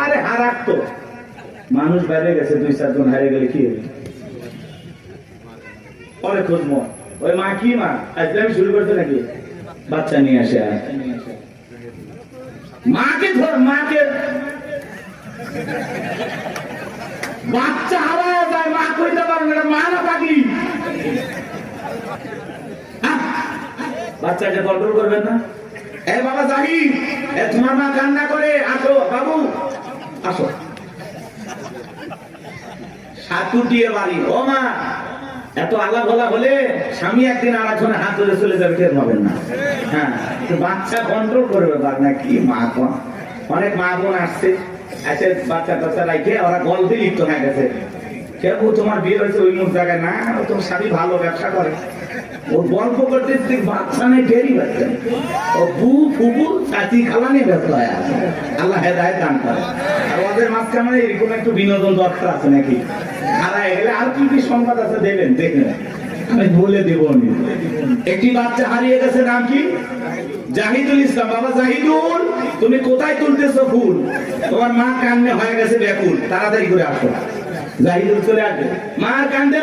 আরে হারাক তো মানুষ বাইরে গেছে, 2-4 জন হারিয়ে গেলে কি হবে? পরে খুঁজবো ওই মা কি মা আজকে আমি শুরু করতে নাকি বাচ্চা নিয়ে আসে, মাকে ধর, মাকে বাচ্চা হারায় যায়, মা কইতে পারবে না, মা না পাগলি। বাচ্চাকে কন্ট্রোল করবেন না। এ বাবা জাহিদ, তোমার মা কান্না করে, আসো বাবু আসো। সাতুটিয়ে বাড়ি, ও মা এত আলা বলা হলে স্বামী একদিন আর একজনের হাত ধরে চলে যাবে, টের পাবেন না। হ্যাঁ, বাচ্চা কন্ট্রোল করবে না কি মা। অনেক মা বোন আসছে, এসে বাচ্চা টাচ্চা রাখে ওরা গল্পে লিপ্ত হয়ে গেছে। কেউ তোমার বিয়ে হয়েছে ওই মুখ জায়গায় না, তোমার স্বামী ভালো ব্যবসা করে, ও গল্প করতে বাচ্চা নেই, টেরই পাচ্ছে ও বু ফুবু চাচি খালা নিয়ে ব্যস্ত হয়ে আছে। আল্লাহ হেদায়েত দান করে। আর ওদের মাঝখানে এরকম একটু বিনোদন দরকার আছে নাকি, হারায় গেলে আর কি কি সংবাদ আছে দেবেন, দেখবেন আমি বলে দেব। একটি বাচ্চা হারিয়ে গেছে, নাম কি? জাহিদুল ইসলাম। বাবা জাহিদুল, তুমি কোথায় তুলতেছো ফুল? তোমার মা কান্নে হয়ে গেছে ব্যাকুল, তাড়াতাড়ি করে আসো। জাহিদুল চলে আসবে, মা কান্দে